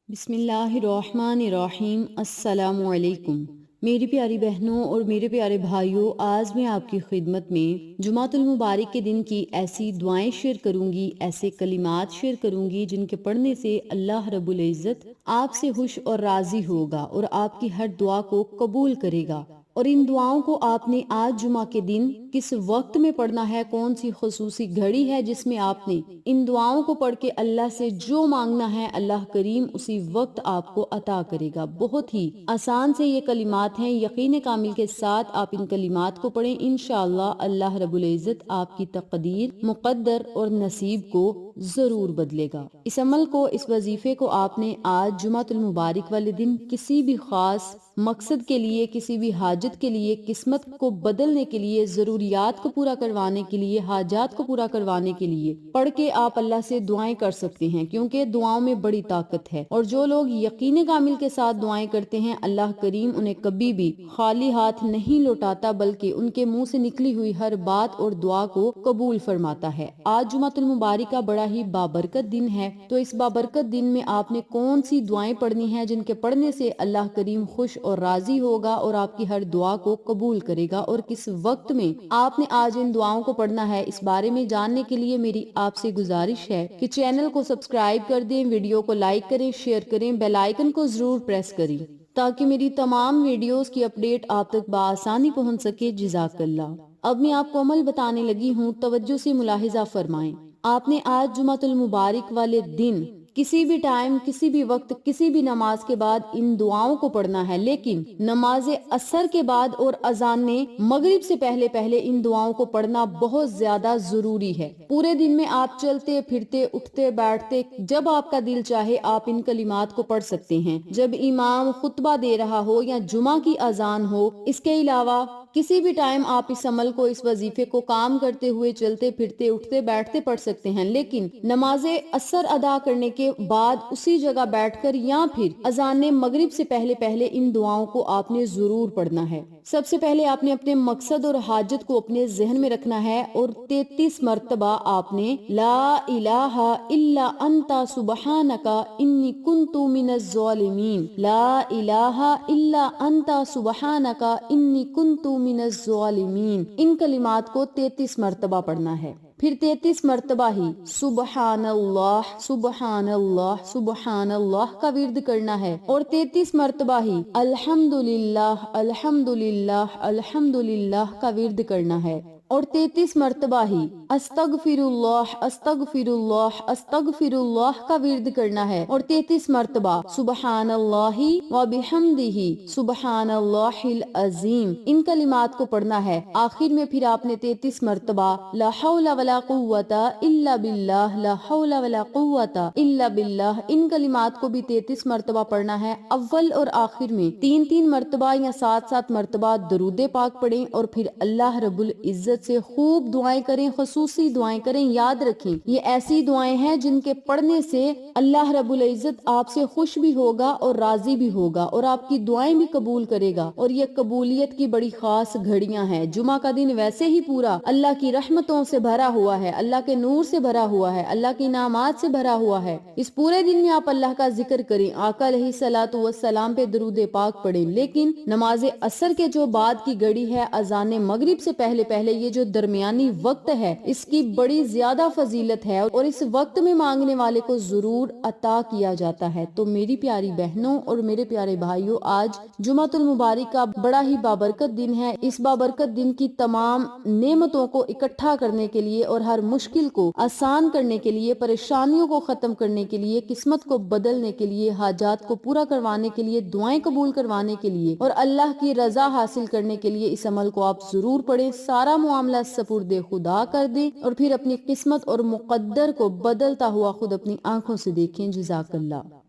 بسم اللہ الرحمن الرحیم۔ السلام علیکم میری پیاری بہنوں اور میرے پیارے بھائیوں، آج میں آپ کی خدمت میں جمعۃ المبارک کے دن کی ایسی دعائیں شیئر کروں گی، ایسے کلمات شیئر کروں گی جن کے پڑھنے سے اللہ رب العزت آپ سے خوش اور راضی ہوگا اور آپ کی ہر دعا کو قبول کرے گا۔ اور ان دعاؤں کو آپ نے آج جمعہ کے دن کس وقت میں پڑھنا ہے، کون سی خصوصی گھڑی ہے جس میں آپ نے ان دعاؤں کو پڑھ کے اللہ سے جو مانگنا ہے اللہ کریم اسی وقت آپ کو عطا کرے گا۔ بہت ہی آسان سے یہ کلمات ہیں، یقین کامل کے ساتھ آپ ان کلمات کو پڑھیں، انشاءاللہ اللہ رب العزت آپ کی تقدیر، مقدر اور نصیب کو ضرور بدلے گا۔ اس عمل کو، اس وظیفے کو آپ نے آج جمعۃ المبارک والے دن کسی بھی خاص مقصد کے لیے، کسی بھی حاجت کے لیے، قسمت کو بدلنے کے لیے، ضروریات کو پورا کروانے کے لیے، حاجات کو پورا کروانے کے لیے پڑھ کے آپ اللہ سے دعائیں کر سکتے ہیں، کیونکہ دعاؤں میں بڑی طاقت ہے۔ اور جو لوگ یقین کامل کے ساتھ دعائیں کرتے ہیں، اللہ کریم انہیں کبھی بھی خالی ہاتھ نہیں لوٹاتا، بلکہ ان کے منہ سے نکلی ہوئی ہر بات اور دعا کو قبول فرماتا ہے۔ آج جمعۃ المبارک کا بڑا ہی بابرکت دن ہے، تو اس بابرکت دن میں آپ نے کون سی دعائیں پڑھنی ہیں جن کے پڑھنے سے اللہ کریم خوش اور راضی ہوگا اور آپ کی ہر دعا کو قبول کرے گا، اور کس وقت میں آپ نے آج ان دعاؤں کو پڑھنا ہے، اس بارے میں جاننے کے لیے میری آپ سے گزارش ہے کہ چینل کو سبسکرائب کر دیں، ویڈیو کو لائک کریں، شیئر کریں، بیل آئیکن کو ضرور پریس کریں تاکہ میری تمام ویڈیوز کی اپڈیٹ آپ تک بآسانی پہنچ سکے۔ جزاک اللہ۔ اب میں آپ کو عمل بتانے لگی ہوں، توجہ سے ملاحظہ فرمائیں۔ آپ نے آج جمعۃ المبارک والے دن کسی بھی ٹائم، کسی بھی وقت، کسی بھی نماز کے بعد ان دعاؤں کو پڑھنا ہے، لیکن نماز عصر کے بعد اور اذان مغرب سے پہلے پہلے ان دعاؤں کو پڑھنا بہت زیادہ ضروری ہے۔ پورے دن میں آپ چلتے پھرتے، اٹھتے بیٹھتے، جب آپ کا دل چاہے آپ ان کلمات کو پڑھ سکتے ہیں، جب امام خطبہ دے رہا ہو یا جمعہ کی اذان ہو۔ اس کے علاوہ کسی بھی ٹائم آپ اس عمل کو، اس وظیفے کو کام کرتے ہوئے، چلتے پھرتے، اٹھتے بیٹھتے پڑھ سکتے ہیں، لیکن نماز عصر ادا کرنے کے بعد اسی جگہ بیٹھ کر یا پھر اذان مغرب سے پہلے پہلے ان دعاؤں کو آپ نے ضرور پڑھنا ہے۔ سب سے پہلے آپ نے اپنے مقصد اور حاجت کو اپنے ذہن میں رکھنا ہے اور 33 مرتبہ آپ نے لا الہ الا انت سبحانک انی کنت من الظالمین، لا الہ الا انت سبحانک انی کنت من الظالمین، ان کلمات کو 33 مرتبہ پڑھنا ہے۔ پھر 33 مرتبہ ہی سبحان اللہ، سبحان اللہ، سبحان اللہ کا ورد کرنا ہے، اور 33 مرتبہ ہی الحمدللہ، الحمدللہ، الحمدللہ کا ورد کرنا ہے، اور 33 مرتبہ ہی استغفر اللہ، استغفر اللہ، استغفر اللہ کا ورد کرنا ہے، اور 33 مرتبہ سبحان اللہ و بحمدہ، سبحان اللہ العظیم، ان کلمات کو پڑھنا ہے۔ آخر میں پھر آپ نے 33 مرتبہ لا حول ولا قوت الا باللہ، لا حول ولا قوت الا باللہ، ان کلمات کو بھی 33 مرتبہ پڑھنا ہے۔ اول اور آخر میں 3 مرتبہ یا 7 مرتبہ درود پاک پڑھیں، اور پھر اللہ رب العزت سے خوب دعائیں کریں، خصوصی دعائیں کریں۔ یاد رکھیں یہ ایسی دعائیں ہیں جن کے پڑھنے سے اللہ رب العزت آپ سے خوش بھی ہوگا اور راضی بھی ہوگا، اور آپ کی دعائیں بھی قبول کرے گا، اور یہ قبولیت کی بڑی خاص گھڑیاں ہیں۔ جمعہ کا دن ویسے ہی پورا اللہ کی رحمتوں سے بھرا ہوا ہے، اللہ کے نور سے بھرا ہوا ہے، اللہ کی انعامات سے بھرا ہوا ہے۔ اس پورے دن میں آپ اللہ کا ذکر کریں، آقا علیہ الصلوۃ والسلام پہ درود پاک پڑھیں، لیکن نماز عصر کے جو بعد کی گھڑی ہے، اذان مغرب سے پہلے پہلے، یہ جو درمیانی وقت ہے، اس کی بڑی زیادہ فضیلت ہے، اور اس وقت میں مانگنے والے کو ضرور عطا کیا جاتا ہے۔ تو میری پیاری بہنوں اور میرے پیارے بھائیوں، آج جمعۃ المبارک کا بڑا ہی بابرکت دن ہے۔ اس بابرکت دن کی تمام نعمتوں کو اکٹھا کرنے کے لیے اور ہر مشکل کو آسان کرنے کے لیے، پریشانیوں کو ختم کرنے کے لیے، قسمت کو بدلنے کے لیے، حاجات کو پورا کروانے کے لیے، دعائیں قبول کروانے کے لیے، اور اللہ کی رضا حاصل کرنے کے لیے اس عمل کو آپ ضرور پڑھیں۔ سارا معاملہ سپرد خدا کر دیں، اور پھر اپنی قسمت اور مقدر کو بدلتا ہوا خود اپنی آنکھوں سے دیکھیں۔ جزاک اللہ۔